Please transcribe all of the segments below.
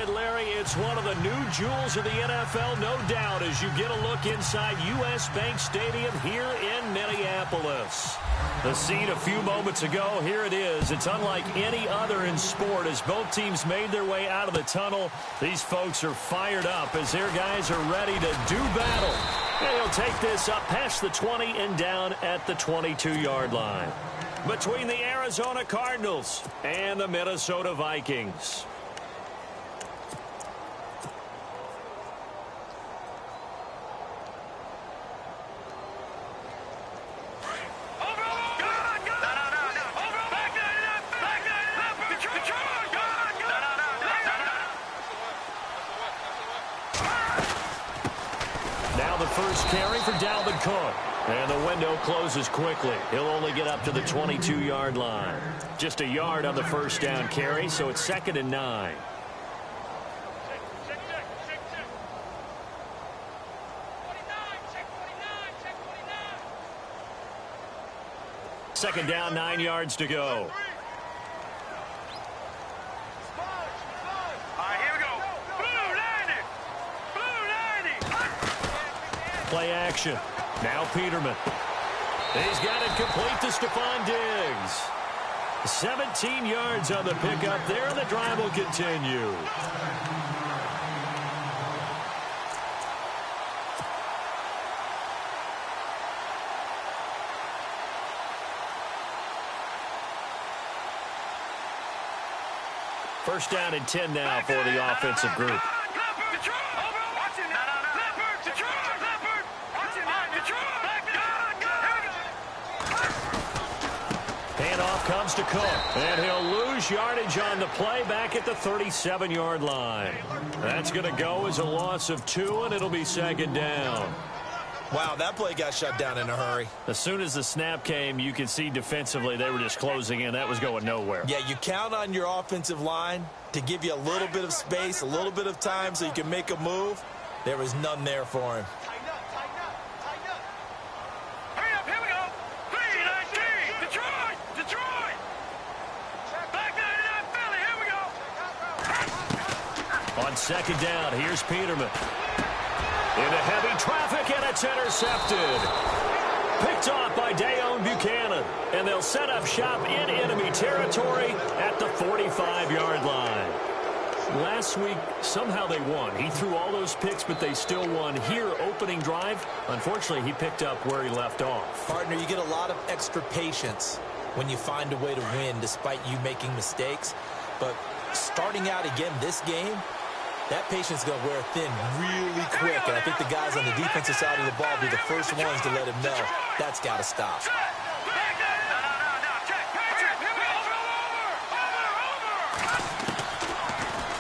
right, Larry, it's one of the new jewels of the NFL, no doubt, as you get a look inside U.S. Bank Stadium here in Minneapolis. The scene a few moments ago, here it is. It's unlike any other in sport as both teams made their way out of the tunnel. These folks are fired up as their guys are ready to do battle. And he'll take this up past the 20 and down at the 22-yard line. Between the Arizona Cardinals and the Minnesota Vikings. Now the first carry for Dalvin Cook. And the window closes quickly. He'll only get up to the 22-yard line. Just a yard on the first down carry, so it's 2nd and 9. Second down, 9 yards to go. Play action. Now Peterman. He's got it complete to Stephon Diggs. 17 yards on the pickup there, and the drive will continue. First down and 10 now for the offensive group. Handoff comes to Cook, and he'll lose yardage on the play back at the 37-yard line. That's going to go as a loss of 2, and it'll be 2nd down. Wow, that play got shut down in a hurry. As soon as the snap came, you could see defensively they were just closing in. That was going nowhere. Yeah, you count on your offensive line to give you a little bit of space, a little bit of time so you can make a move. There was none there for him. On second down, here's Peterman. Into heavy traffic, and it's intercepted. Picked off by Dayon Buchanan. And they'll set up shop in enemy territory at the 45-yard line. Last week, somehow they won. He threw all those picks, but they still won. Here, opening drive, unfortunately, he picked up where he left off. Partner, you get a lot of extra patience when you find a way to win despite you making mistakes. But starting out again this game, that patience is going to wear thin really quick, and I think the guys on the defensive side of the ball will be the first ones to let him know that's got to stop.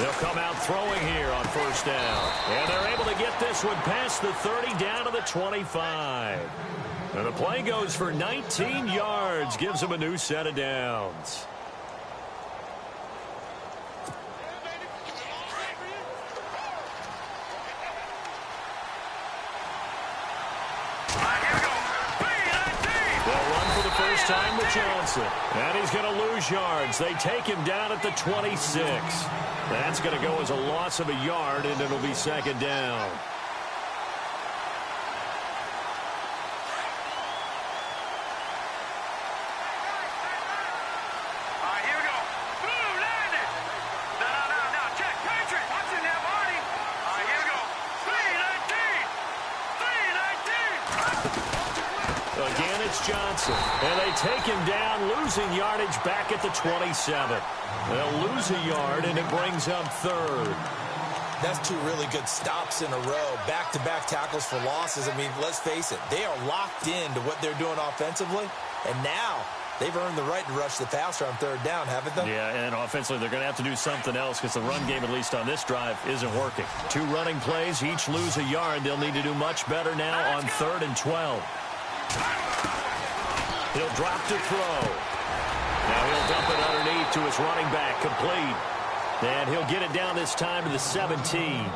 They'll come out throwing here on first down, and they're able to get this one past the 30 down to the 25. And the play goes for 19 yards, gives them a new set of downs. First time with Johnson. And he's going to lose yards. They take him down at the 26. That's going to go as a loss of a yard, and it'll be 2nd down. Johnson, and they take him down, losing yardage back at the 27. They'll lose a yard, and it brings up 3rd. That's 2 really good stops in a row. Back-to-back tackles for losses. I mean, let's face it, they are locked into what they're doing offensively, and now they've earned the right to rush the passer on 3rd down, haven't they? Yeah, and offensively, they're going to have to do something else because the run game, at least on this drive, isn't working. 2 running plays, each lose a yard. They'll need to do much better now on 3rd and 12. He'll drop to throw. Now he'll dump it underneath to his running back, complete. And he'll get it down this time to the 17.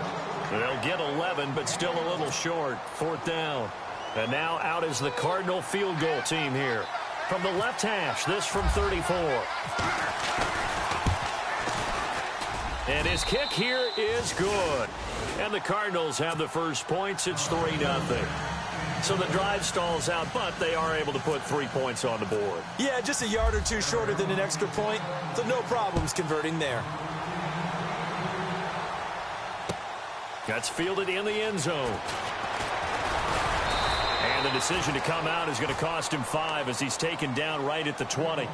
They'll get 11, but still a little short. 4th down. And now out is the Cardinal field goal team here. From the left hash, this from 34. And his kick here is good. And the Cardinals have the first points. It's 3-0. So the drive stalls out, but they are able to put 3 points on the board. Yeah, just a yard or two shorter than an extra point, so no problems converting there. That's fielded in the end zone. And the decision to come out is going to cost him 5 as he's taken down right at the 20.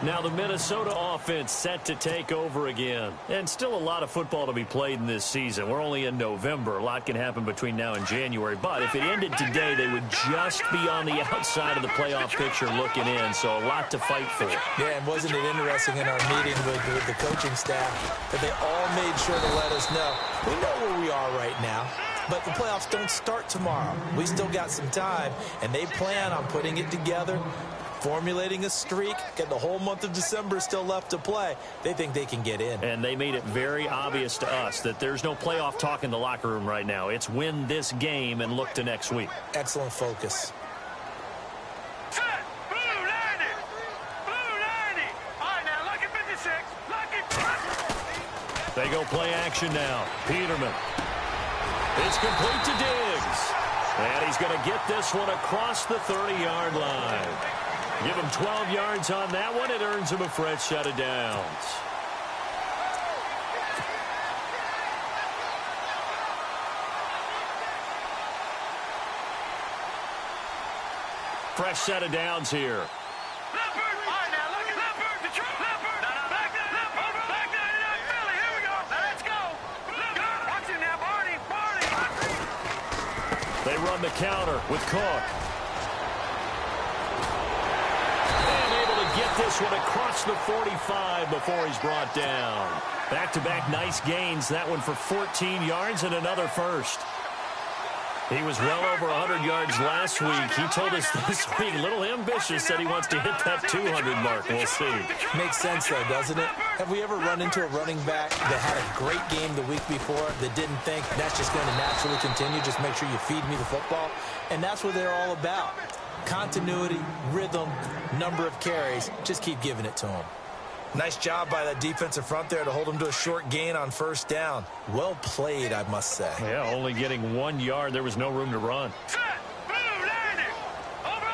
Now the Minnesota offense set to take over again. And still a lot of football to be played in this season. We're only in November. A lot can happen between now and January. But if it ended today, they would just be on the outside of the playoff picture looking in. So a lot to fight for. Yeah, and wasn't it interesting in our meeting with the coaching staff that they all made sure to let us know, we know where we are right now, but the playoffs don't start tomorrow. We still got some time, and they plan on putting it together, formulating a streak, get the whole month of December still left to play. They think they can get in. And they made it very obvious to us that there's no playoff talk in the locker room right now. It's win this game and look to next week. Excellent focus. Set. Blue 90. Blue 90. All right, now look at 56. They go play action now. Peterman. It's complete to Diggs. And he's going to get this one across the 30-yard line. Give him 12 yards on that one. It earns him a fresh set of downs. Fresh set of downs here. They run the counter with Cook. And able to get this one across the 45 before he's brought down. Back-to-back nice gains. That one for 14 yards and another first. He was well over 100 yards last week. He told us this week, a little ambitious, said he wants to hit that 200 mark. We'll see. Makes sense, though, doesn't it? Have we ever run into a running back that had a great game the week before that didn't think that's just going to naturally continue? Just make sure you feed me the football. And that's what they're all about. Continuity, rhythm, number of carries. Just keep giving it to them. Nice job by that defensive front there to hold him to a short gain on first down. Well played, I must say. Yeah, only getting 1 yard. There was no room to run. Set. Blue 90. Over.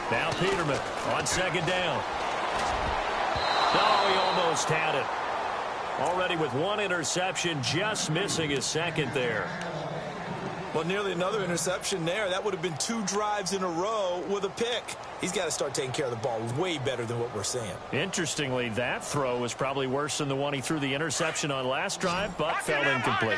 Now Peterman on second down. Oh, he almost had it. Already with one interception, just missing his second there. Well, nearly another interception there. That would have been 2 drives in a row with a pick. He's got to start taking care of the ball way better than what we're seeing. Interestingly, that throw was probably worse than the one he threw the interception on last drive, but fell incomplete.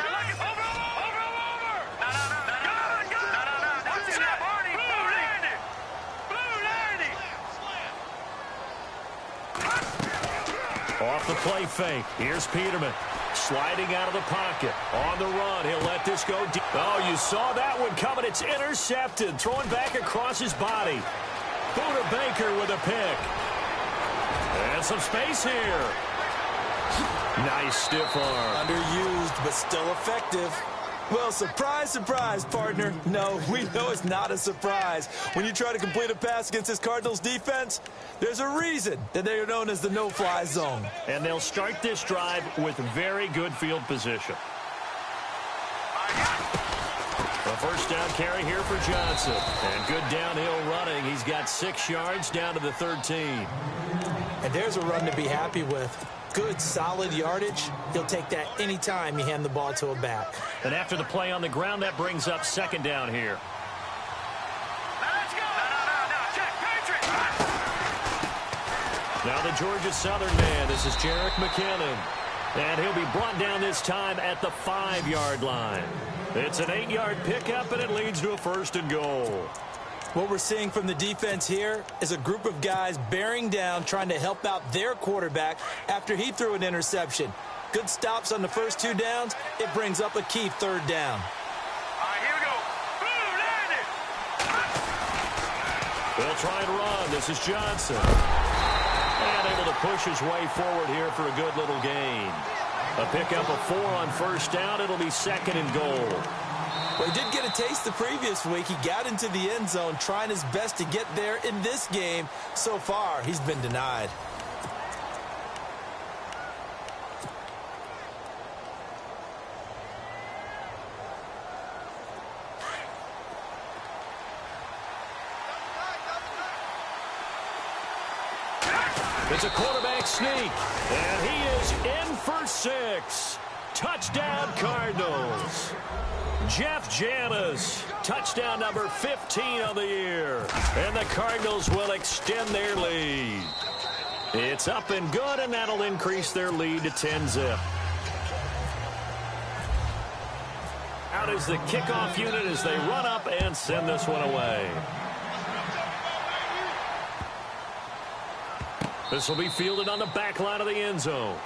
Off the play fake. Here's Peterman. Sliding out of the pocket. On the run. He'll let this go deep. Oh, you saw that one coming. It's intercepted. Throwing back across his body. Buda Baker with a pick. And some space here. Nice stiff arm. Underused, but still effective. Well, surprise, surprise, partner. No, we know it's not a surprise. When you try to complete a pass against this Cardinals defense, there's a reason that they are known as the no-fly zone. And they'll start this drive with very good field position. A first down carry here for Johnson. And good downhill running. He's got 6 yards down to the 13. And there's a run to be happy with. Good, solid yardage. He'll take that anytime you hand the ball to a back. And after the play on the ground, that brings up second down here. Let's go. Check. Patriot. Now the Georgia Southern man. This is Jerick McKinnon. And he'll be brought down this time at the 5-yard line. It's an 8-yard pickup, and it leads to a first and goal. What we're seeing from the defense here is a group of guys bearing down, trying to help out their quarterback after he threw an interception. Good stops on the first 2 downs. It brings up a key 3rd down. All right, here we go. Blue 90. They'll try and run. This is Johnson. And able to push his way forward here for a good little gain. A pickup of 4 on first down. It'll be second and goal. Well, he did get a taste the previous week. He got into the end zone, trying his best to get there in this game. So far, he's been denied. It's a quarterback sneak, and he is in for 6. Touchdown, Cardinals. Jeff Janis, touchdown number 15 of the year. And the Cardinals will extend their lead. It's up and good, and that'll increase their lead to 10-zip. Out is the kickoff unit as they run up and send this one away. This will be fielded on the back line of the end zone.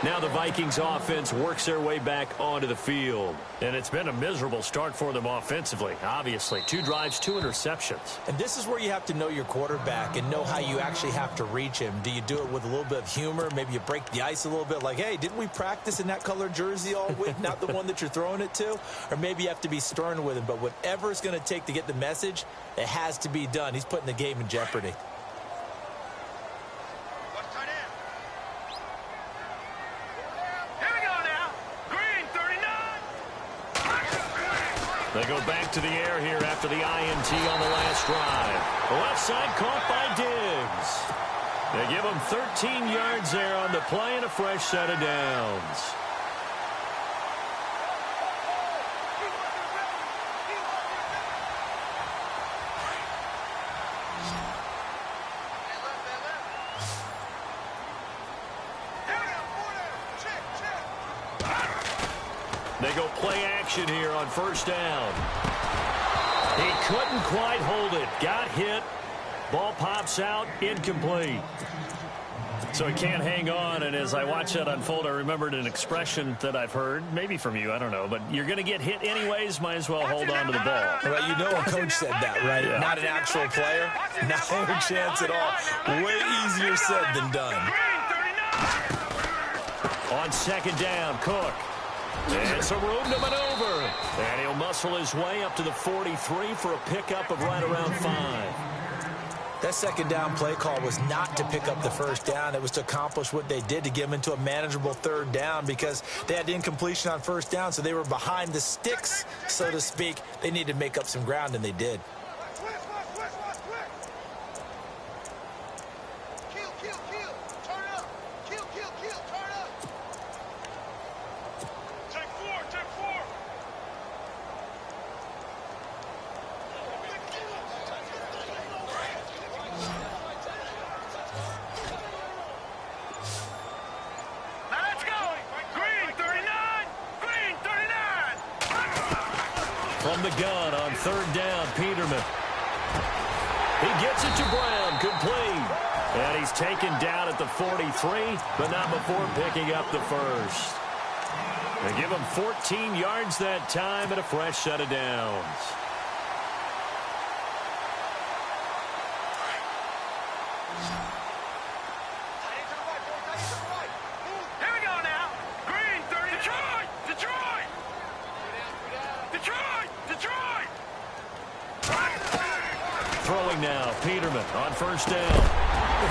Now the Vikings offense works their way back onto the field. And it's been a miserable start for them offensively, obviously. 2 drives, 2 interceptions. And this is where you have to know your quarterback and know how you actually have to reach him. Do you do it with a little bit of humor? Maybe you break the ice a little bit like, hey, didn't we practice in that color jersey all week? Not the one that you're throwing it to? Or maybe you have to be stern with him. But whatever it's going to take to get the message, it has to be done. He's putting the game in jeopardy. They go back to the air here after the INT on the last drive. The left side caught by Diggs. They give him 13 yards there on the play and a fresh set of downs. They go play action here on first down. He couldn't quite hold it. Got hit. Ball pops out. Incomplete. So he can't hang on, and as I watch that unfold, I remembered an expression that I've heard, maybe from you, I don't know, but you're going to get hit anyways, might as well hold on to the ball. Well, you know a coach said that, right? Yeah. Not an actual player. No chance at all. Way easier said than done. On second down, Cook. And some room to maneuver. And he'll muscle his way up to the 43 for a pickup of right around 5. That second down play call was not to pick up the first down. It was to accomplish what they did, to get them into a manageable third down, because they had incompletion on first down, so they were behind the sticks, so to speak. They needed to make up some ground, and they did. From the gun on third down, Peterman. He gets it to Brown, complete. And he's taken down at the 43, but not before picking up the first. They give him 14 yards that time and a fresh set of downs. Throwing now, Peterman on first down.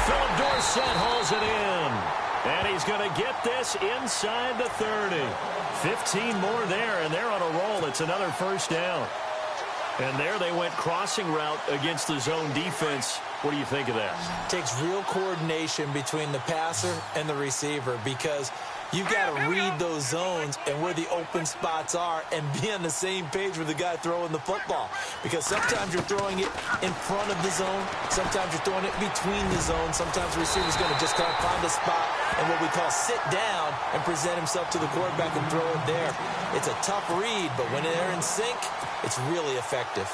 Philip Dorsett hauls it in. And he's going to get this inside the 30. 15 more there, and they're on a roll. It's another first down. And there they went crossing route against the zone defense. What do you think of that? Takes real coordination between the passer and the receiver, because you've got to read those zones and where the open spots are and be on the same page with the guy throwing the football. Because sometimes you're throwing it in front of the zone. Sometimes you're throwing it between the zones. Sometimes the receiver's going to just kind of find a spot and what we call sit down and present himself to the quarterback and throw it there. It's a tough read, but when they're in sync, it's really effective.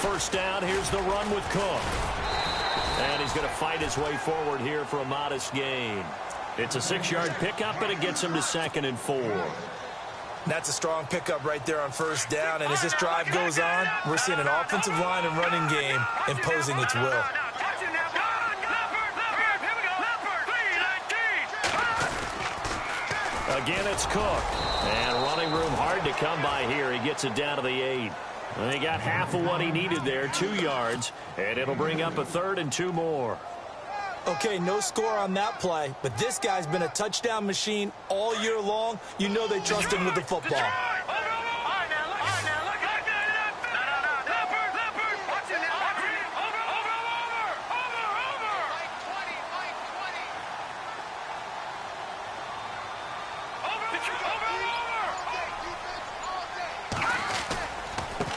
First down, here's the run with Cook. And he's going to fight his way forward here for a modest gain. It's a 6-yard pickup, and it gets him to 2nd and 4. That's a strong pickup right there on first down. And as this drive goes on, we're seeing an offensive line and running game imposing its will. Again, it's Cook. And running room hard to come by here. He gets it down to the 8. And he got half of what he needed there, 2 yards. And it'll bring up a 3rd and 2 more. Okay, no score on that play, but this guy's been a touchdown machine all year long. You know they trust him with the football.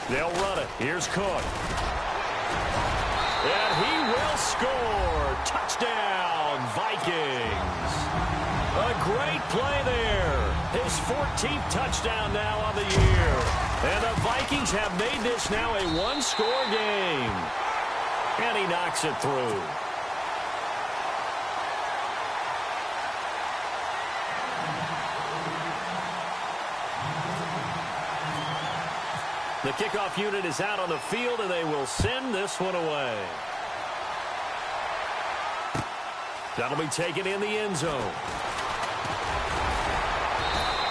They'll run it. Here's Cook. And he will score. Touchdown, Vikings. A great play there. His 14th touchdown now on the year. And the Vikings have made this now a one-score game. And he knocks it through. The kickoff unit is out on the field, and they will send this one away. That'll be taken in the end zone.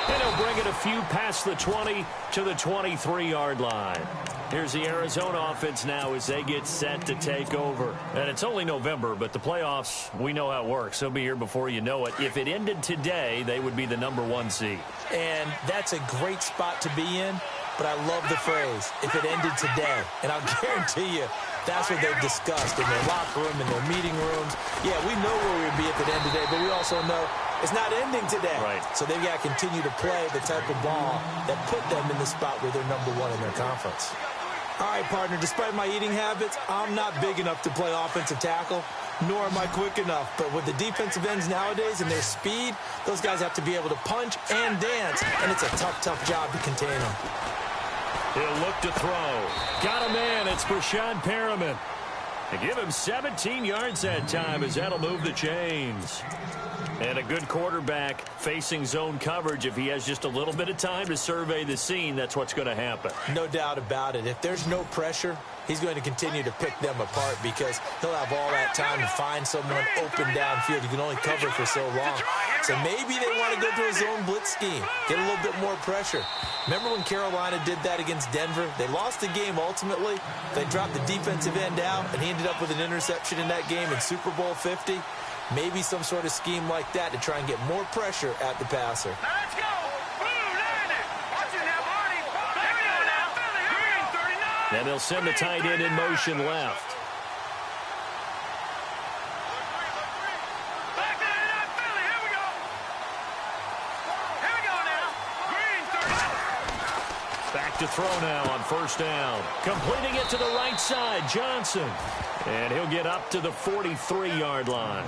And he'll bring it a few past the 20 to the 23-yard line. Here's the Arizona offense now as they get set to take over. And it's only November, but the playoffs, we know how it works. They'll be here before you know it. If it ended today, they would be the #1 seed. And that's a great spot to be in. But I love the phrase, if it ended today. And I'll guarantee you, that's what they've discussed in their locker room, in their meeting rooms. Yeah, we know where we'd be if it ended today, but we also know it's not ending today. Right. So they've got to continue to play the type of ball that put them in the spot where they're #1 in their conference. All right, partner, despite my eating habits, I'm not big enough to play offensive tackle, nor am I quick enough. But with the defensive ends nowadays and their speed, those guys have to be able to punch and dance, and it's a tough, tough job to contain them. He'll look to throw. Got a man. It's Brashad Perriman. They give him 17 yards that time as that'll move the chains. And a good quarterback facing zone coverage. If he has just a little bit of time to survey the scene, that's what's going to happen. No doubt about it. If there's no pressure, he's going to continue to pick them apart because he'll have all that time to find someone open downfield. You can only cover for so long. So maybe they want to go to a zone blitz scheme, get a little bit more pressure. Remember when Carolina did that against Denver? They lost the game ultimately. They dropped the defensive end out, and he ended up with an interception in that game in Super Bowl 50. Maybe some sort of scheme like that to try and get more pressure at the passer. Let's go! Blue landed! Watch it now, Marty! There we go now! Green 39! And they'll send the tight end in motion left. Back 99, Philly! Here we go! Here we go now! Green 39! Back to throw now on first down. Completing it to the right side, Johnson. And he'll get up to the 43-yard line.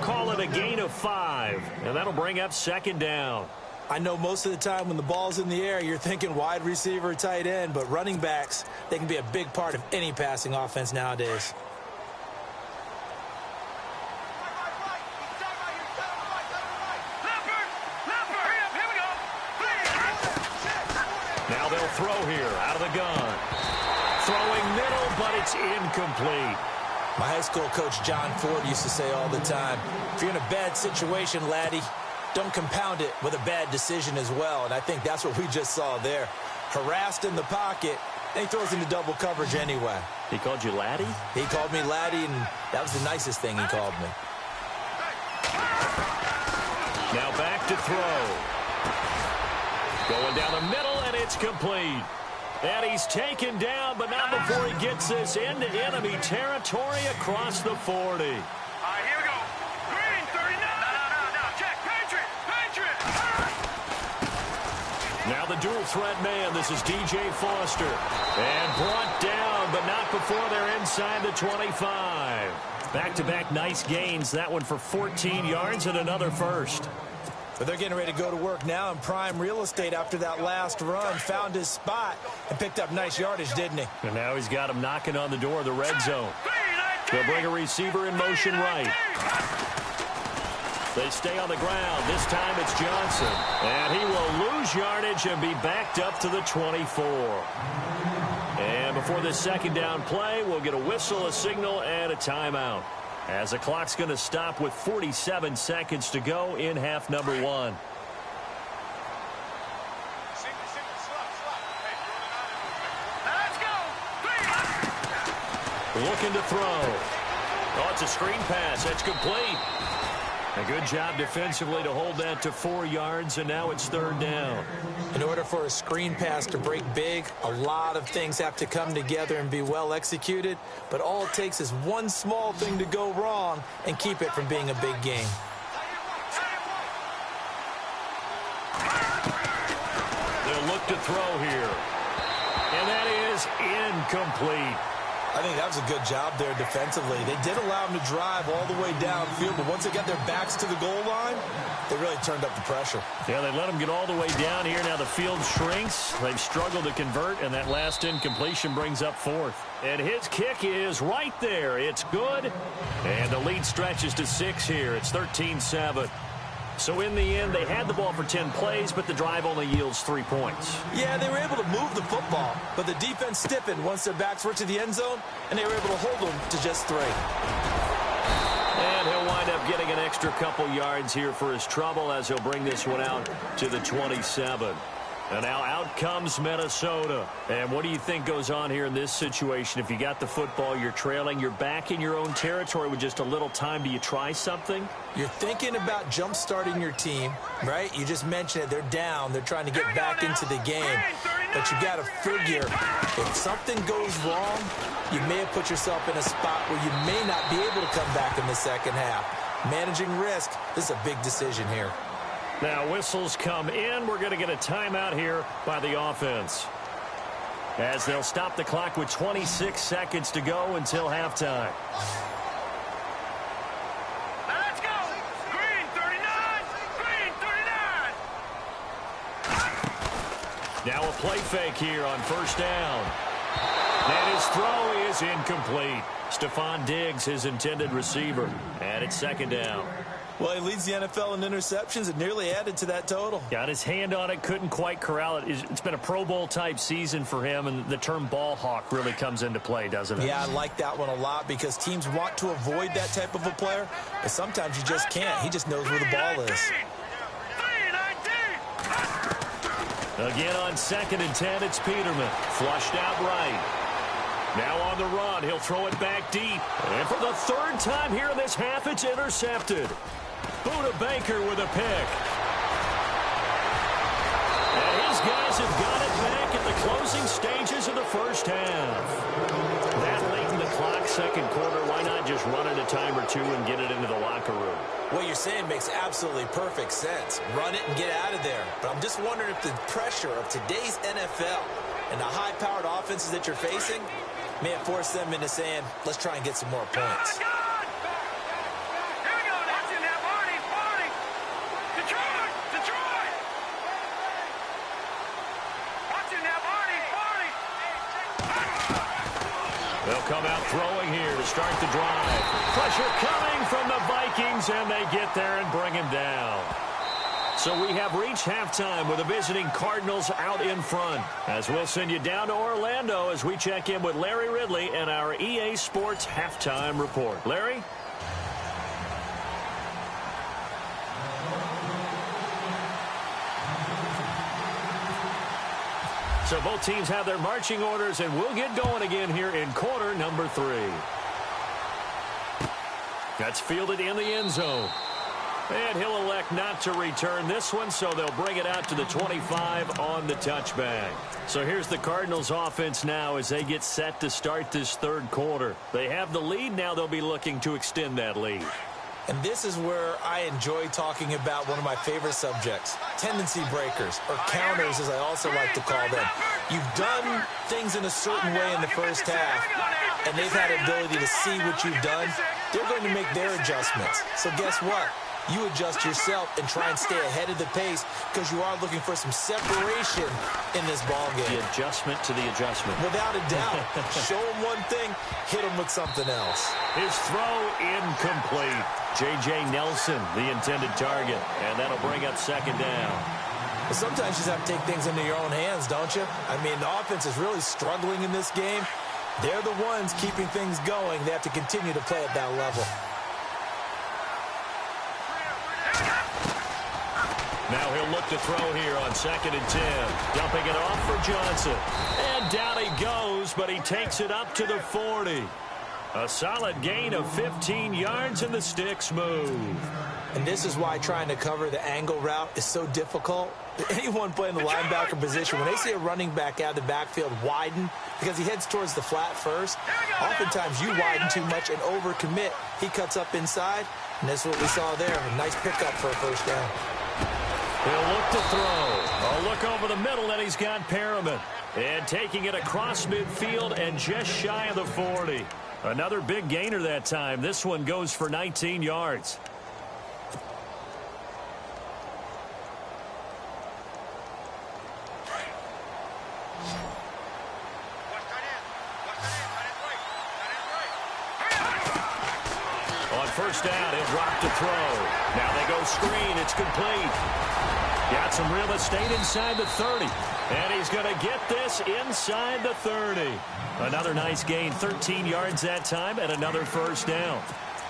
Call it a gain of 5, and that'll bring up second down. I know most of the time when the ball's in the air, you're thinking wide receiver, tight end, but running backs, they can be a big part of any passing offense nowadays. Now they'll throw here out of the gun. Throwing middle, but it's incomplete. My high school coach, John Ford, used to say all the time, if you're in a bad situation, laddie, don't compound it with a bad decision as well. And I think that's what we just saw there. Harassed in the pocket, and he throws into double coverage anyway. He called you laddie? He called me laddie, and that was the nicest thing he called me. Now back to throw. Going down the middle, and it's complete. And he's taken down, but not before he gets this into enemy territory across the 40. All right, here we go. Green 39. No. Check. Patriot. Now the dual threat man. This is DJ Foster. And brought down, but not before they're inside the 25. Back-to-back nice gains. That one for 14 yards and another first. But they're getting ready to go to work now in prime real estate after that last run. Found his spot and picked up nice yardage, didn't he? And now he's got him knocking on the door of the red zone. They'll bring a receiver in motion right. They stay on the ground. This time it's Johnson. And he will lose yardage and be backed up to the 24. And before this second down play, we'll get a whistle, a signal, and a timeout, as the clock's going to stop with 47 seconds to go in half number 1. Let's go. Looking to throw. Oh, it's a screen pass. That's complete. A good job defensively to hold that to 4 yards, and now it's 3rd down. In order for a screen pass to break big, a lot of things have to come together and be well executed, but all it takes is one small thing to go wrong and keep it from being a big game. They'll look to throw here, and that is incomplete. I think that was a good job there defensively. They did allow them to drive all the way downfield, but once they got their backs to the goal line, they really turned up the pressure. Yeah, they let them get all the way down here. Now the field shrinks. They've struggled to convert, and that last incompletion brings up 4th. And his kick is right there. It's good. And the lead stretches to 6 here. It's 13-7. So in the end, they had the ball for 10 plays, but the drive only yields 3 points. Yeah, they were able to move the football, but the defense stiffened once their backs were to the end zone, and they were able to hold them to just 3. And he'll wind up getting an extra couple yards here for his trouble as he'll bring this one out to the 27. And now out comes Minnesota. And what do you think goes on here in this situation? If you got the football, you're trailing, you're back in your own territory with just a little time. Do you try something? You're thinking about jump-starting your team, right? You just mentioned it. They're down. They're trying to get back into the game. But you got to figure, if something goes wrong, you may have put yourself in a spot where you may not be able to come back in the second half. Managing risk, this is a big decision here. Now whistles come in. We're going to get a timeout here by the offense, as they'll stop the clock with 26 seconds to go until halftime. Now let's go. Green 39. Green 39. Now a play fake here on 1st down. And his throw is incomplete. Stephon Diggs, his intended receiver. And it's 2nd down. Well, he leads the NFL in interceptions and nearly added to that total. Got his hand on it, couldn't quite corral it. It's been a Pro Bowl-type season for him, and the term ball hawk really comes into play, doesn't it? Yeah, I like that one a lot because teams want to avoid that type of a player, but sometimes you just can't. He just knows where the ball is. Again on 2nd and 10, it's Peterman. Flushed out right. Now on the run, he'll throw it back deep. And for the 3rd time here in this half, it's intercepted. Buda Baker with a pick. And his guys have got it back at the closing stages of the 1st half. That late in the clock, 2nd quarter, why not just run it a time or two and get it into the locker room? What you're saying makes absolutely perfect sense. Run it and get out of there. But I'm just wondering if the pressure of today's NFL and the high-powered offenses that you're facing may have forced them into saying, let's try and get some more points. They'll come out throwing here to start the drive. Pressure coming from the Vikings, and they get there and bring him down. So we have reached halftime with the visiting Cardinals out in front. As we'll send you down to Orlando as we check in with Larry Ridley and our EA Sports Halftime Report. Larry? So both teams have their marching orders, and we'll get going again here in quarter number 3. That's fielded in the end zone. And he'll elect not to return this one, so they'll bring it out to the 25 on the touchback. So here's the Cardinals offense now as they get set to start this 3rd quarter. They have the lead. Now they'll be looking to extend that lead. And this is where I enjoy talking about one of my favorite subjects, tendency breakers, or counters as I also like to call them. You've done things in a certain way in the first half, and they've had an ability to see what you've done. They're going to make their adjustments. So guess what? You adjust yourself and try and stay ahead of the pace because you are looking for some separation in this ball game. The adjustment to the adjustment. Without a doubt. Show them one thing, hit them with something else. His throw incomplete. J.J. Nelson, the intended target, and that'll bring up 2nd down. But sometimes you just have to take things into your own hands, don't you? I mean, the offense is really struggling in this game. They're the ones keeping things going. They have to continue to play at that level. Now he'll look to throw here on 2nd and 10. Dumping it off for Johnson. And down he goes, but he takes it up to the 40. A solid gain of 15 yards, and the sticks move. And this is why trying to cover the angle route is so difficult. Anyone playing the linebacker position, when they see a running back out of the backfield widen because he heads towards the flat first, oftentimes you widen too much and overcommit. He cuts up inside, and that's what we saw there. A nice pickup for a first down. He'll look to throw. A look over the middle, and he's got Perriman. And taking it across midfield and just shy of the 40. Another big gainer that time. This one goes for 19 yards. On first down, he'll drop to throw. Now they go screen. It's complete. Got some real estate inside the 30. And he's going to get this inside the 30. Another nice gain, 13 yards that time, and another first down.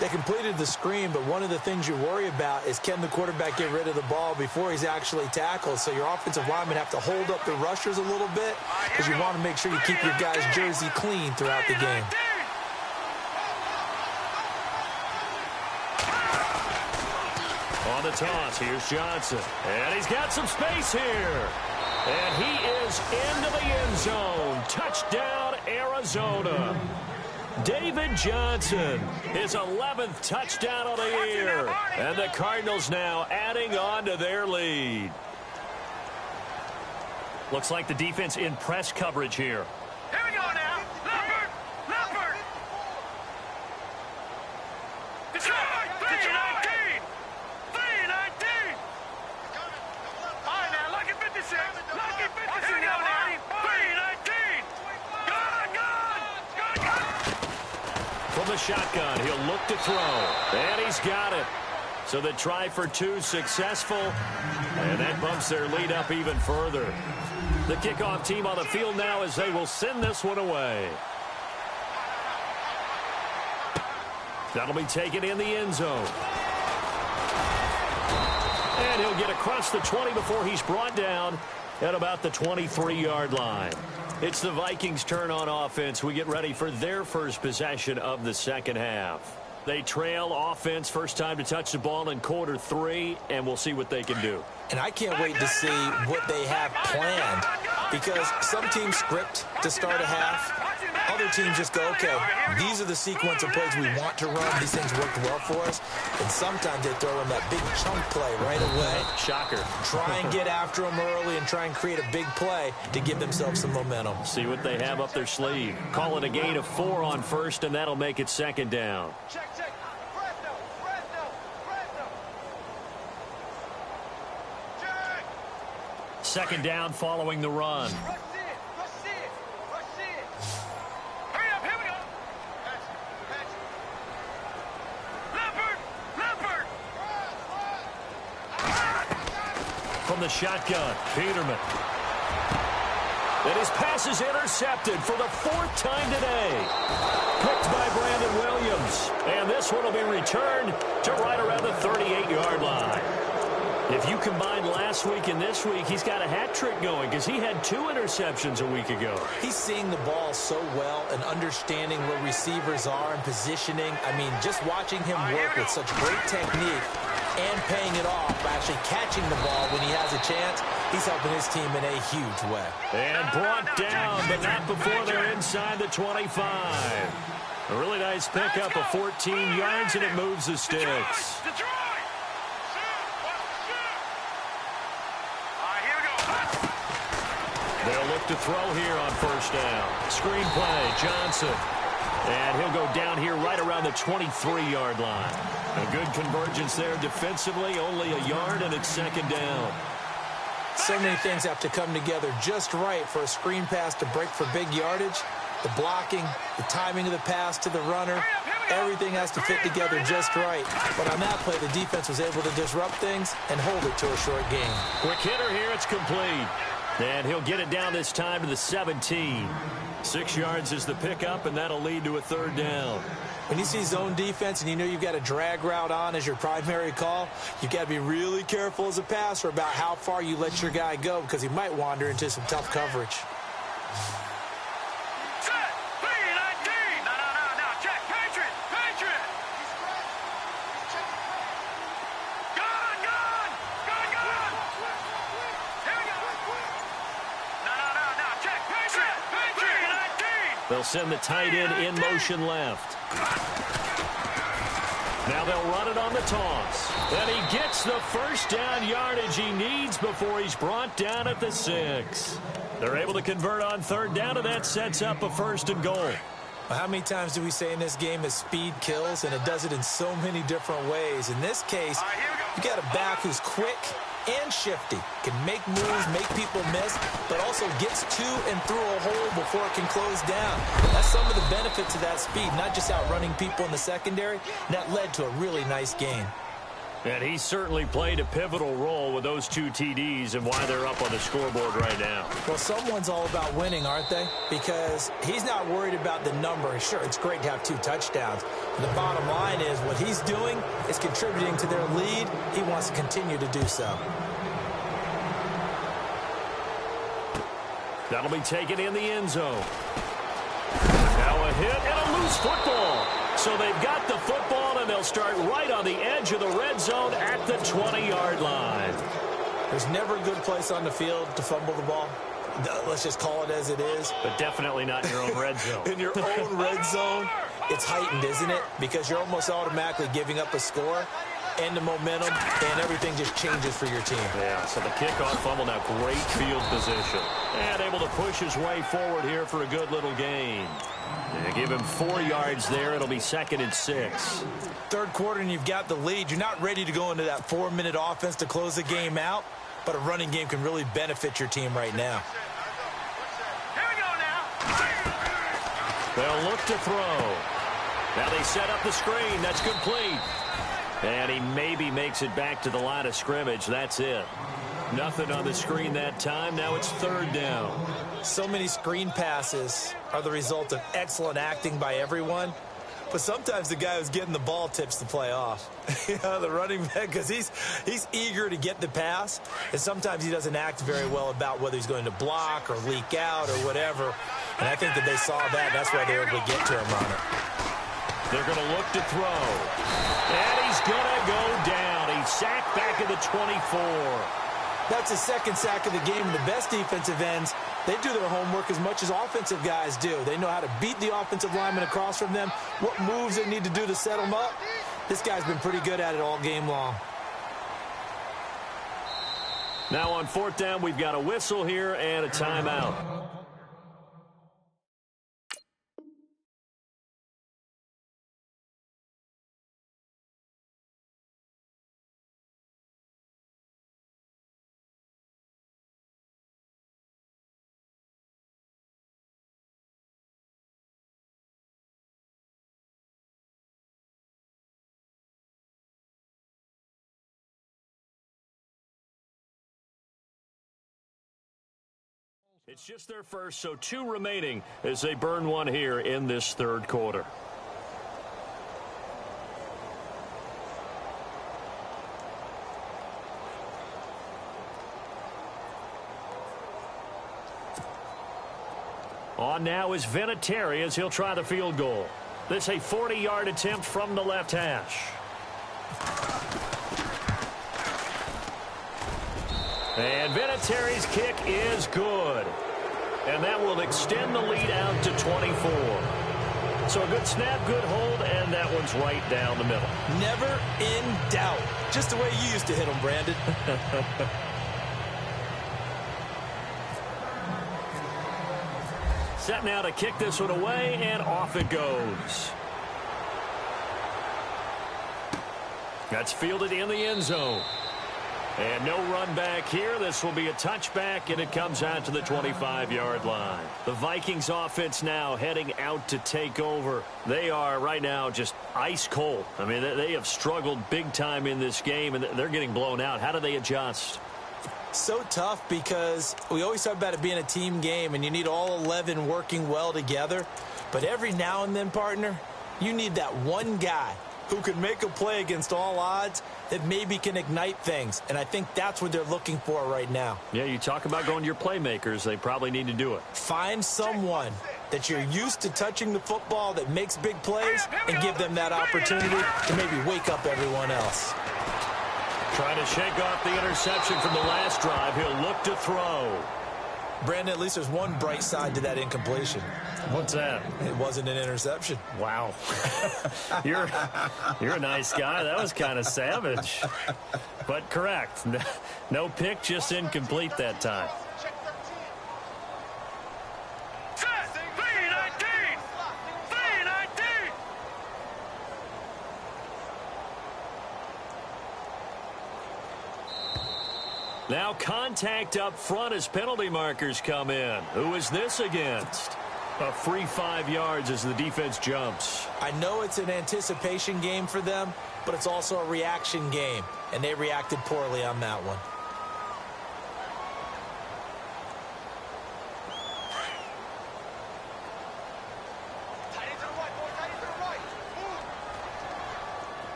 They completed the screen, but one of the things you worry about is can the quarterback get rid of the ball before he's actually tackled? So your offensive linemen have to hold up the rushers a little bit because you want to make sure you keep your guy's jersey clean throughout the game. On the toss, here's Johnson. And he's got some space here. And he is into the end zone. Touchdown, Arizona. David Johnson, his 11th touchdown of the year. And the Cardinals now adding on to their lead. Looks like the defense in press coverage here. Here we go now. Leopard. Leopard. It's right. 3-19. 3-19. All right, now, lucky 56. Lucky 56. Here we go now. 3-19. From the shotgun, he'll look to throw. And he's got it. So the try for two successful. And that bumps their lead up even further. The kickoff team on the field now as they will send this one away. That'll be taken in the end zone. And he'll get across the 20 before he's brought down at about the 23-yard line. It's the Vikings' turn on offense. We get ready for their first possession of the second half. They trail offense, first time to touch the ball in quarter 3, and we'll see what they can do. And I can't wait to see what they have planned, because some teams script to start a half. Other teams just go, okay, these are the sequence of plays we want to run. These things worked well for us. And sometimes they throw in that big chunk play right away. Shocker. Try and get after them early and try and create a big play to give themselves some momentum. See what they have up their sleeve. Call it a gain of 4 on first, and that'll make it second down. Check. Second down following the run. Rush it. Hurry up, here we go. Leopard. From the shotgun, Peterman. And his pass is intercepted for the 4th time today. Picked by Brandon Williams. And this one will be returned to right around the 38-yard line. If you combine last week and this week, he's got a hat trick going because he had 2 interceptions a week ago. He's seeing the ball so well and understanding where receivers are and positioning. I mean, just watching him work with such great technique and paying it off, actually catching the ball when he has a chance, he's helping his team in a huge way. And brought down, but not before they're inside the 25. A really nice pickup of 14 yards, and it moves the sticks. They'll look to throw here on first down. Screen play, Johnson. And he'll go down here right around the 23-yard line. A good convergence there defensively, only a yard, and it's second down. So many things have to come together just right for a screen pass to break for big yardage. The blocking, the timing of the pass to the runner, everything has to fit together just right. But on that play, the defense was able to disrupt things and hold it to a short gain. Quick hitter here, it's complete. And he'll get it down this time to the 17. 6 yards is the pickup, and that'll lead to a third down. When you see zone defense and you know you've got a drag route on as your primary call, you've got to be really careful as a passer about how far you let your guy go because he might wander into some tough coverage. Set. 3-19. No. Check. They'll send the tight end in motion left. Now they'll run it on the toss. And he gets the first down yardage he needs before he's brought down at the 6. They're able to convert on third down, and that sets up a 1st and goal. Well, how many times do we say in this game that speed kills, and it does it in so many different ways? In this case, you got a back who's quick and shifty, can make moves, make people miss, but also gets to and through a hole before it can close down. That's some of the benefits of that speed, not just outrunning people in the secondary. And that led to a really nice game. And he certainly played a pivotal role with those 2 TDs and why they're up on the scoreboard right now. Well, someone's all about winning, aren't they? Because he's not worried about the number. Sure, it's great to have 2 touchdowns. But the bottom line is what he's doing is contributing to their lead. He wants to continue to do so. That'll be taken in the end zone. Now a hit and a loose football. So they've got the football, and they'll start right on the edge of the red zone at the 20-yard line. There's never a good place on the field to fumble the ball. Let's just call it as it is. But definitely not in your own red zone. In your own red zone, it's heightened, isn't it? Because you're almost automatically giving up a score and the momentum, and everything just changes for your team. Yeah, so the kickoff fumble, now great field position. And able to push his way forward here for a good little gain. They give him 4 yards there. It'll be 2nd and 6. Third quarter, and you've got the lead. You're not ready to go into that 4-minute offense to close the game out, but a running game can really benefit your team right now. Here we go now. They'll look to throw. Now they set up the screen. That's complete. And he maybe makes it back to the line of scrimmage. That's it. Nothing on the screen that time. Now it's 3rd down. So many screen passes are the result of excellent acting by everyone. But sometimes the guy who's getting the ball tips the play off. The running back, because he's eager to get the pass. And sometimes he doesn't act very well about whether he's going to block or leak out or whatever. And I think that they saw that. That's why they were able to get to him on it. They're going to look to throw. And he's going to go down. He's sacked back at the 24. That's his 2nd sack of the game. And the best defensive ends, they do their homework as much as offensive guys do. They know how to beat the offensive lineman across from them, what moves they need to do to set them up. This guy's been pretty good at it all game long. Now on 4th down, we've got a whistle here and a timeout. It's just their first, so 2 remaining as they burn one here in this 3rd quarter. On now is Vinatieri as he'll try the field goal. This a 40-yard attempt from the left hash. And Vinatieri's kick is good. And that will extend the lead out to 24. So a good snap, good hold, and that one's right down the middle. Never in doubt. Just the way you used to hit them, Brandon. Set now to kick this one away, and off it goes. That's fielded in the end zone. And no run back here. This will be a touchback, and it comes out to the 25-yard line. The Vikings offense now heading out to take over. They are right now just ice cold. I mean, they have struggled big time in this game, and they're getting blown out. How do they adjust? So tough because we always talk about it being a team game, and you need all 11 working well together. But every now and then, partner, you need that one guy who can make a play against all odds that maybe can ignite things. And I think that's what they're looking for right now. Yeah, you talk about going to your playmakers. They probably need to do it. Find someone that you're used to touching the football that makes big plays and give them that opportunity to maybe wake up everyone else. Trying to shake off the interception from the last drive. He'll look to throw. Brandon, at least there's one bright side to that incompletion. What's that? It wasn't an interception. Wow. You're a nice guy. That was kind of savage. But correct. No pick, just incomplete that time. Now contact up front as penalty markers come in. Who is this against? A free 5 yards as the defense jumps. I know it's an anticipation game for them, but it's also a reaction game, and they reacted poorly on that one.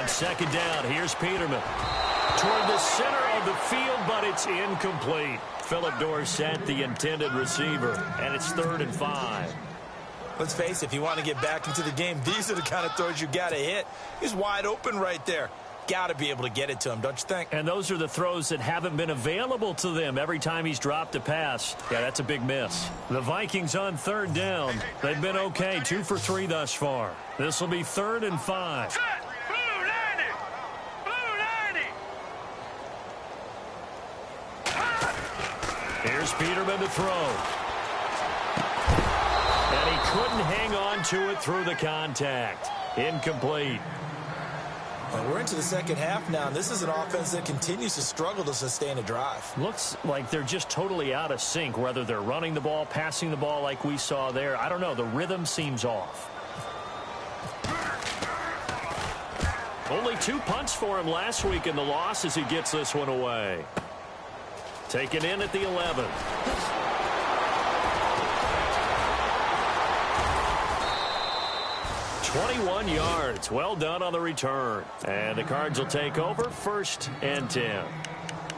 Second down, here's Peterman. Toward the center of the field, but it's incomplete. Phillip Dorsett, the intended receiver, and it's 3rd and 5. Let's face it, if you want to get back into the game, these are the kind of throws you got to hit. He's wide open right there. Got to be able to get it to him, don't you think? And those are the throws that haven't been available to them every time he's dropped a pass. Yeah, that's a big miss. The Vikings on 3rd down. They've been okay, 2 for 3 thus far. This will be 3rd and 5. Here's Peterman to throw. And he couldn't hang on to it through the contact. Incomplete. Well, we're into the second half now, and this is an offense that continues to struggle to sustain a drive. Looks like they're just totally out of sync, whether they're running the ball, passing the ball like we saw there. I don't know. The rhythm seems off. Only 2 punts for him last week in the loss as he gets this one away. Taken in at the 11. 21 yards. Well done on the return. And the Cards will take over 1st and 10.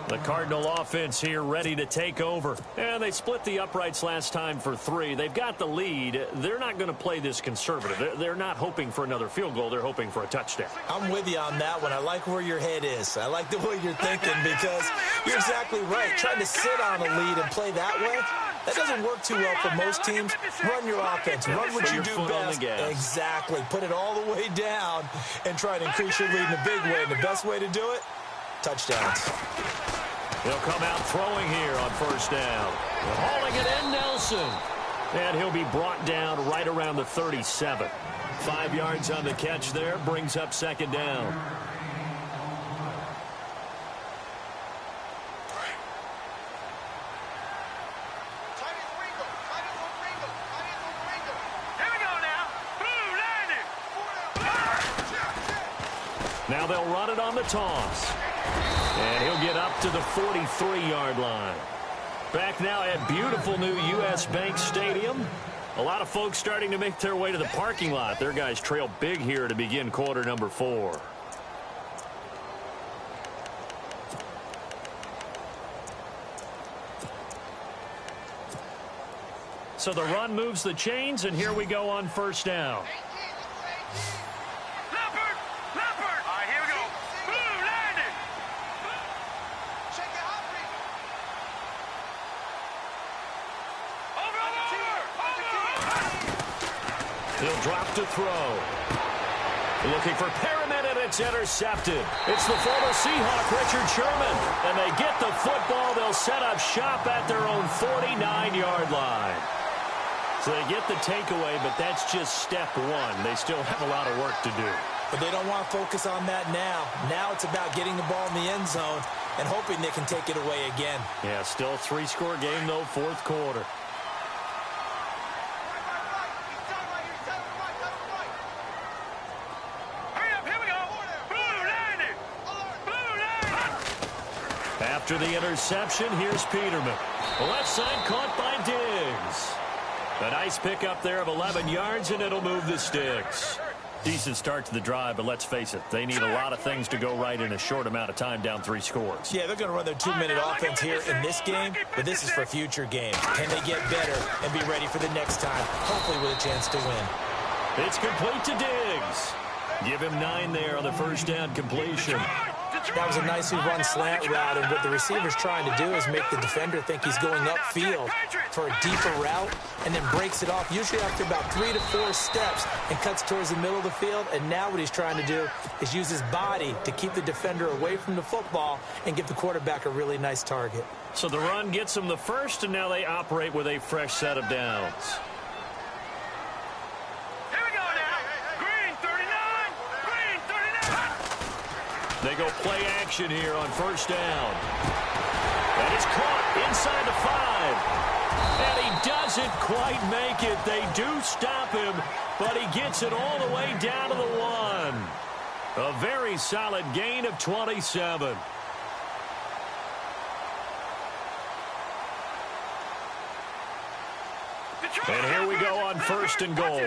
The Cardinal offense here ready to take over. And they split the uprights last time for 3. They've got the lead. They're not going to play this conservative. They're not hoping for another field goal. They're hoping for a touchdown. I'm with you on that one. I like where your head is. I like the way you're thinking because you're exactly right. Trying to sit on a lead and play that way, that doesn't work too well for most teams. Run your offense. Run what you do best. Exactly. Put it all the way down and try to increase your lead in a big way. And the best way to do it, touchdowns. He'll come out throwing here on 1st down. Hauling it in, Nelson. And he'll be brought down right around the 37. 5 yards on the catch there. Brings up 2nd down. Now they'll run it on the toss. And he'll get up to the 43-yard line. Back now at beautiful new U.S. Bank Stadium. A lot of folks starting to make their way to the parking lot. Their guys trail big here to begin quarter number 4. So the run moves the chains, and here we go on 1st down. He'll drop to throw. Looking for Perriman, and it's intercepted. It's the former Seahawk, Richard Sherman. And they get the football. They'll set up shop at their own 49-yard line. So they get the takeaway, but that's just step 1. They still have a lot of work to do. But they don't want to focus on that now. Now it's about getting the ball in the end zone and hoping they can take it away again. Yeah, still a 3-score game, though, 4th quarter. After the interception, here's Peterman. The left side caught by Diggs. A nice pickup there of 11 yards, and it'll move the sticks. Decent start to the drive, but let's face it, they need a lot of things to go right in a short amount of time down 3 scores. Yeah, they're going to run their 2-minute offense here in this game, but this is for future games. Can they get better and be ready for the next time, hopefully with a chance to win? It's complete to Diggs. Give him 9 there on the first down completion. That was a nicely run slant route, and what the receiver's trying to do is make the defender think he's going upfield for a deeper route and then breaks it off, usually after about 3 to 4 steps, and cuts towards the middle of the field. And now what he's trying to do is use his body to keep the defender away from the football and give the quarterback a really nice target. So the run gets them the first, and now they operate with a fresh set of downs. They go play action here on first down. And it's caught inside the 5. And he doesn't quite make it. They do stop him, but he gets it all the way down to the 1. A very solid gain of 27. And here we go on first and goal.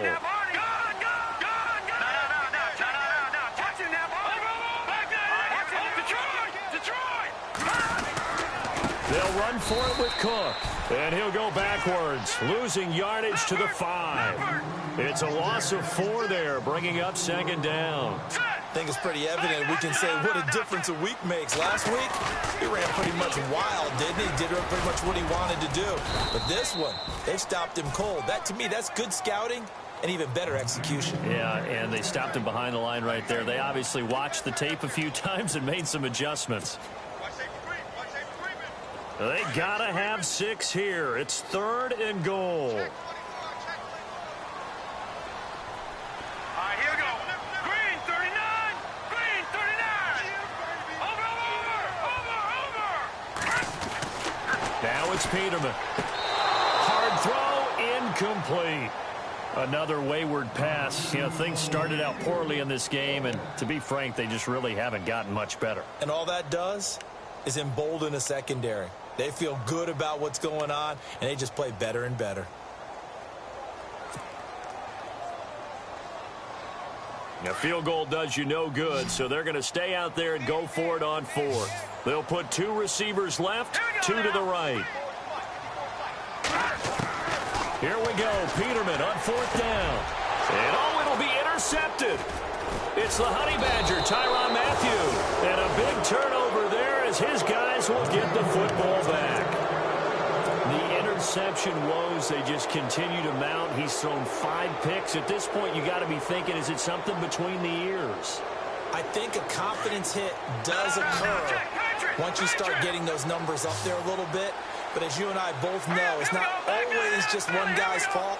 They'll run for it with Cook. And he'll go backwards, losing yardage to the 5. It's a loss of 4 there, bringing up second down. I think it's pretty evident. We can say what a difference a week makes. Last week, he ran pretty much wild, didn't he? Did pretty much what he wanted to do. But this one, they've stopped him cold. That, to me, that's good scouting and even better execution. Yeah, and they stopped him behind the line right there. They obviously watched the tape a few times and made some adjustments. They gotta have 6 here. It's 3rd and goal. All right, here we go. Green 39. Green 39. Over. Now it's Peterman. Hard throw, incomplete. Another wayward pass. You know, things started out poorly in this game, and to be frank, they just really haven't gotten much better. And all that does is embolden a secondary. They feel good about what's going on, and they just play better and better. A field goal does you no good, so they're going to stay out there and go for it on 4th. They'll put 2 receivers left, 2 to the right. Here we go. Peterman on 4th down. And it'll be intercepted. It's the Honey Badger, Tyrann Mathieu. And a big turnover there as his guys will get the football back. The interception woes, they just continue to mount. He's thrown 5 picks. At this point, you got to be thinking, is it something between the ears? I think a confidence hit does occur once you start getting those numbers up there a little bit. But as you and I both know, it's not always just one guy's fault.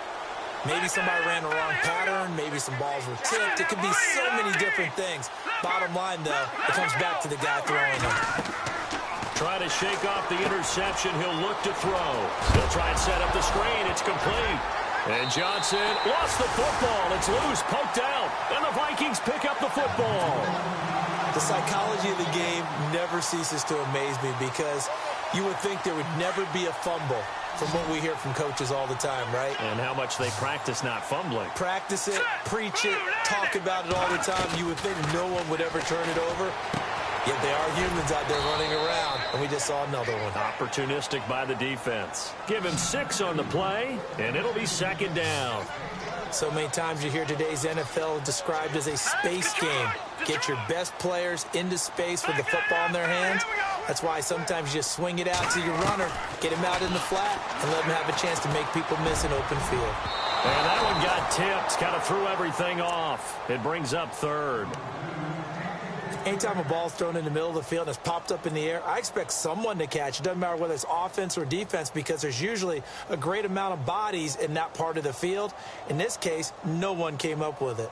Maybe somebody ran the wrong pattern. Maybe some balls were tipped. It could be so many different things. Bottom line, though, it comes back to the guy throwing them. Trying to shake off the interception. He'll look to throw. He'll try and set up the screen. It's complete. And Johnson lost the football. It's loose, poked out. And the Vikings pick up the football. The psychology of the game never ceases to amaze me because you would think there would never be a fumble from what we hear from coaches all the time, right? And how much they practice not fumbling. Practice it, preach it, talk about it all the time. You would think no one would ever turn it over. Yet they are humans out there running around, and we just saw another one. Opportunistic by the defense. Give him 6 on the play, and it'll be second down. So many times you hear today's NFL described as a space game. Get your best players into space with the football in their hands. That's why sometimes you just swing it out to your runner, get him out in the flat, and let him have a chance to make people miss an open field. And that one got tipped, kind of threw everything off. It brings up 3rd. Anytime a ball's thrown in the middle of the field and it's popped up in the air, I expect someone to catch. It doesn't matter whether it's offense or defense because there's usually a great amount of bodies in that part of the field. In this case, no one came up with it.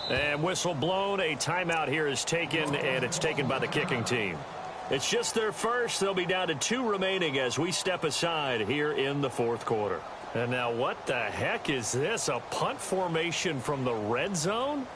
And whistle blown. A timeout here is taken, and it's taken by the kicking team. It's just their first. They'll be down to 2 remaining as we step aside here in the 4th quarter. And now what the heck is this? A punt formation from the red zone?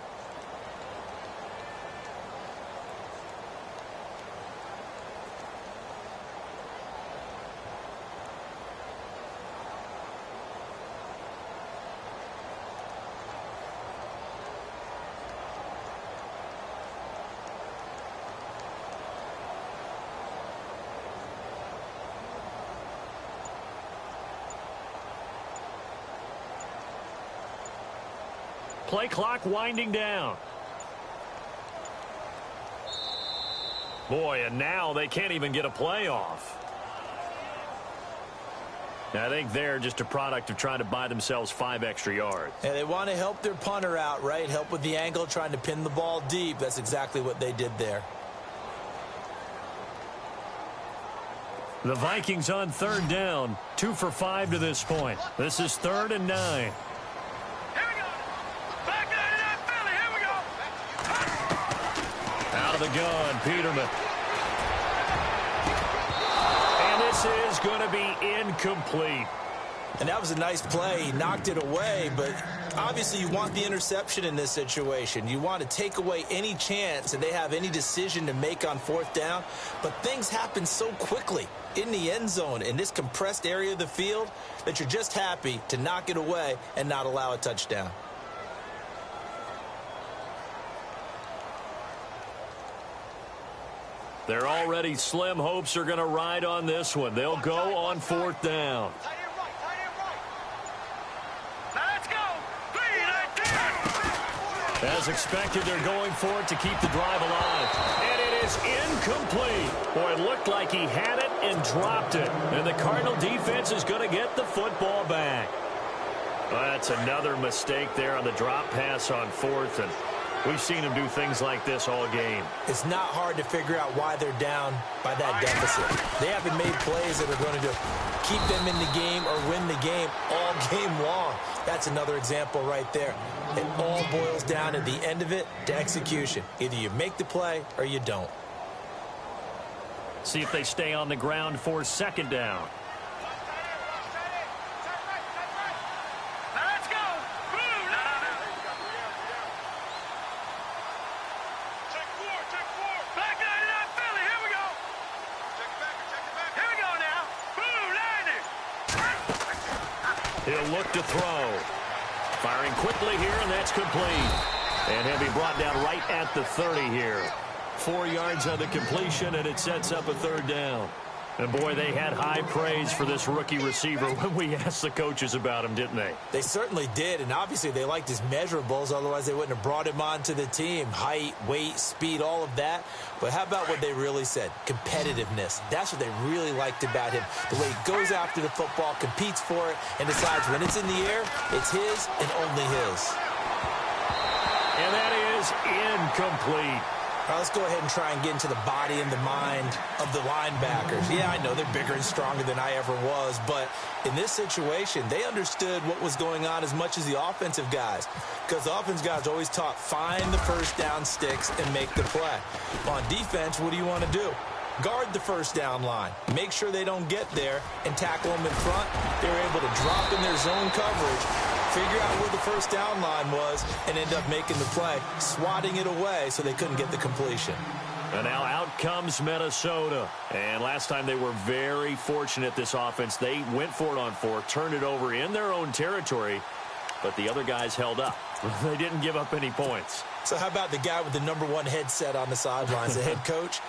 Play clock winding down. Boy, and now they can't even get a play off. I think they're just a product of trying to buy themselves 5 extra yards. And they want to help their punter out, right? Help with the angle, trying to pin the ball deep. That's exactly what they did there. The Vikings on 3rd down, 2 for 5 to this point. This is 3rd and 9. Here we go. Back out of that Philly. Here we go. Out of the gun, Peterman. And this is going to be incomplete. And that was a nice play. He knocked it away, but obviously you want the interception in this situation. You want to take away any chance that they have any decision to make on 4th down. But things happen so quickly in the end zone in this compressed area of the field that you're just happy to knock it away and not allow a touchdown. They're already slim hopes are going to ride on this one. They'll go on 4th down. Let's go. 3-19. As expected, they're going for it to keep the drive alive. And it is incomplete. Boy, it looked like he had it and dropped it. And the Cardinal defense is going to get the football back. Well, that's another mistake there on the drop pass on 4th. And we've seen him do things like this all game. It's not hard to figure out why they're down by that deficit. They haven't made plays that are going to keep them in the game or win the game all game long. That's another example right there. It all boils down at the end of it to execution. Either you make the play or you don't. See if they stay on the ground for 2nd down. Let's go. Boom. Check 4. Back out of that Philly. Here we go. Here we go now. Boom. 90. He'll look to throw. Firing quickly here, and that's complete. And he'll be brought down right at the 30 here. 4 yards on the completion, and it sets up a 3rd down. And, boy, they had high praise for this rookie receiver when we asked the coaches about him, didn't they? They certainly did, and obviously they liked his measurables. Otherwise, they wouldn't have brought him onto the team. Height, weight, speed, all of that. But how about what they really said? Competitiveness. That's what they really liked about him. The way he goes after the football, competes for it, and decides when it's in the air, it's his and only his. And that is incomplete. All right, let's go ahead and try and get into the body and the mind of the linebackers. Yeah, I know they're bigger and stronger than I ever was, but in this situation, they understood what was going on as much as the offensive guys, because the offensive guys always taught find the 1st down sticks and make the play. On defense, what do you want to do? Guard the 1st down line. Make sure they don't get there and tackle them in front. They were able to drop in their zone coverage, figure out where the 1st down line was, and end up making the play, swatting it away so they couldn't get the completion. And now out comes Minnesota. And last time they were very fortunate, this offense. They went for it on 4, turned it over in their own territory, but the other guys held up. They didn't give up any points. So how about the guy with the #1 headset on the sidelines, the head coach?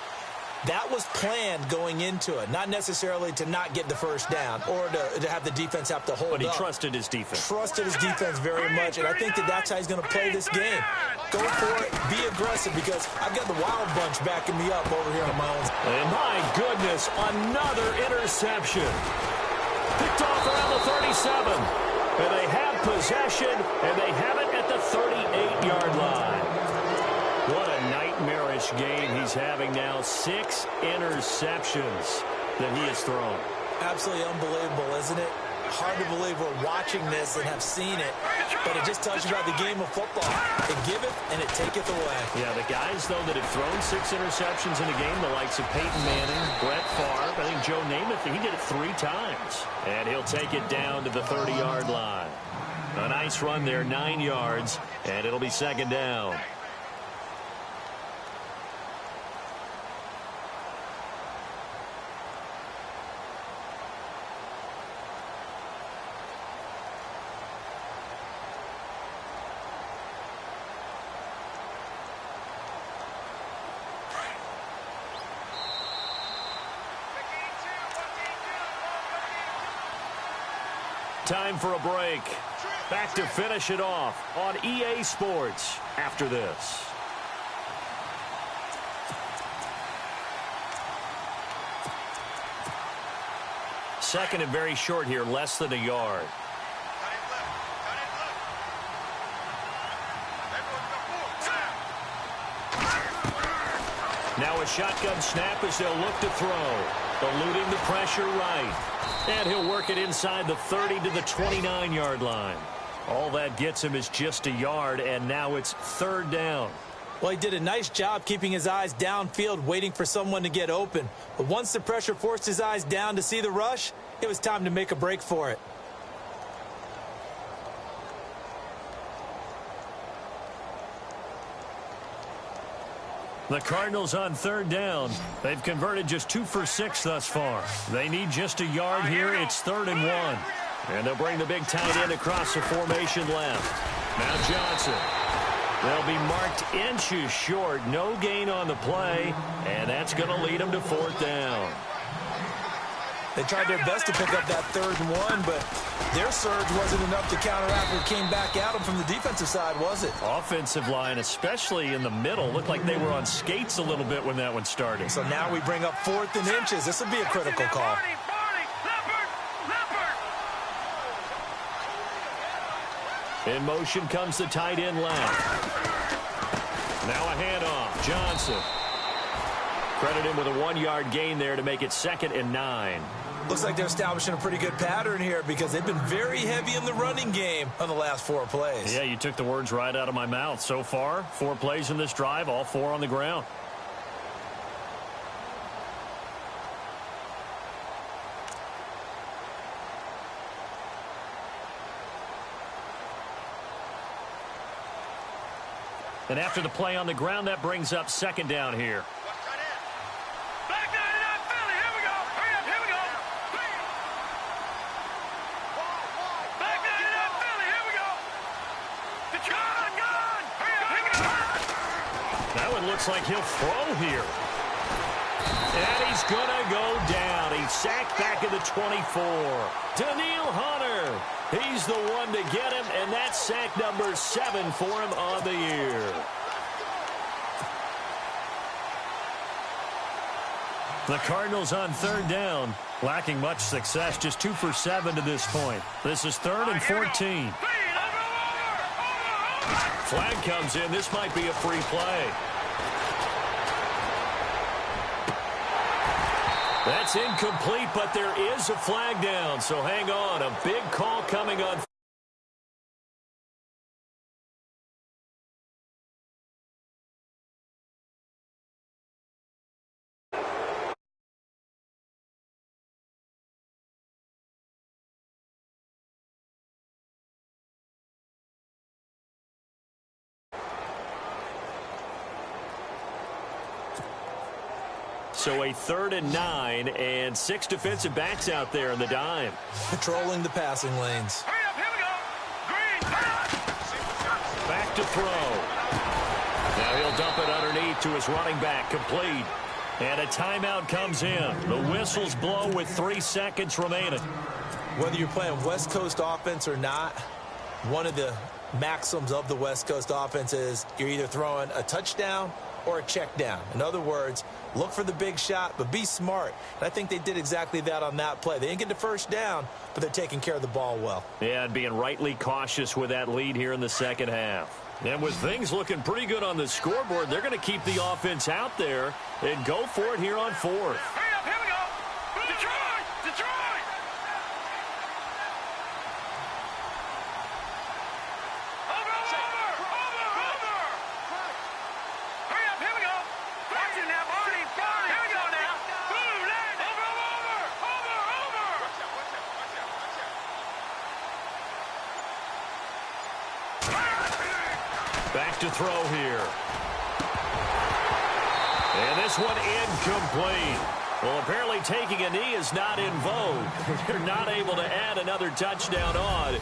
That was planned going into it, not necessarily to not get the 1st down or to have the defense have to hold up. But he trusted his defense. Trusted his defense very much, and I think that's how he's going to play this game. Go for it, be aggressive, because I've got the Wild Bunch backing me up over here on my own. And my goodness, another interception. Picked off around the 37. And they have possession, and they have it at the 38-yard line. What a nightmarish game he's having now. 6 interceptions that he has thrown. Absolutely unbelievable, isn't it? Hard to believe we're watching this and have seen it, but it just tells you about the game of football. It giveth and it taketh away. Yeah, the guys, though, that have thrown 6 interceptions in a game, the likes of Peyton Manning, Brett Favre, I think Joe Namath, he did it 3 times. And he'll take it down to the 30-yard line. A nice run there, 9 yards, and it'll be 2nd down. Time for a break. Back to finish it off on EA Sports after this. Second and very short here, less than a yard. Now a shotgun snap as they'll look to throw. Eluding the pressure right. And he'll work it inside the 30 to the 29-yard line. All that gets him is just a yard, and now it's third down. Well, he did a nice job keeping his eyes downfield, waiting for someone to get open. But once the pressure forced his eyes down to see the rush, it was time to make a break for it. The Cardinals on third down. They've converted just 2 for 6 thus far. They need just a yard here. It's 3rd and 1. And they'll bring the big tight end across the formation left. Now Johnson. They'll be marked inches short. No gain on the play. And that's going to lead them to 4th down. They tried their best to pick up that 3rd and 1, but their surge wasn't enough to counteract what came back at them from the defensive side, was it? Offensive line, especially in the middle, looked like they were on skates a little bit when that one started. So now we bring up 4th and inches. This will be a critical call. In motion comes the tight end left. Now a handoff. Johnson. Credit him with a 1-yard gain there to make it 2nd and 9. Looks like they're establishing a pretty good pattern here because they've been very heavy in the running game on the last 4 plays. Yeah, you took the words right out of my mouth. So far, 4 plays in this drive, all 4 on the ground. And after the play on the ground, that brings up 2nd down here. Looks like he'll throw here. And he's going to go down. He's sacked back at the 24. Daniil Hunter. He's the one to get him, and that's sack number 7 for him on the year. The Cardinals on third down, lacking much success, just 2 for 7 to this point. This is 3rd and 14. Flag comes in. This might be a free play. That's incomplete, but there is a flag down, so hang on. A big call coming on. So a 3rd and 9 and 6 defensive backs out there in the dime. Patrolling the passing lanes. Hurry up, here we go. Green. Back to throw. Now he'll dump it underneath to his running back, complete. And a timeout comes in. The whistles blow with 3 seconds remaining. Whether you're playing West Coast offense or not, one of the maxims of the West Coast offense is you're either throwing a touchdown or a check down. In other words, look for the big shot, but be smart. And I think they did exactly that on that play. They didn't get the first down, but they're taking care of the ball well. Yeah, and being rightly cautious with that lead here in the second half. And with things looking pretty good on the scoreboard, they're going to keep the offense out there and go for it here on 4th. Hurry up, here we go. Detroit! Detroit! Over! Hurry up, here we go. Watching now, Barney. Here we go now. Boom, land. Over. Back to throw here. And this one incomplete. Well, apparently taking a knee is not in vogue. They're not able to add another touchdown on.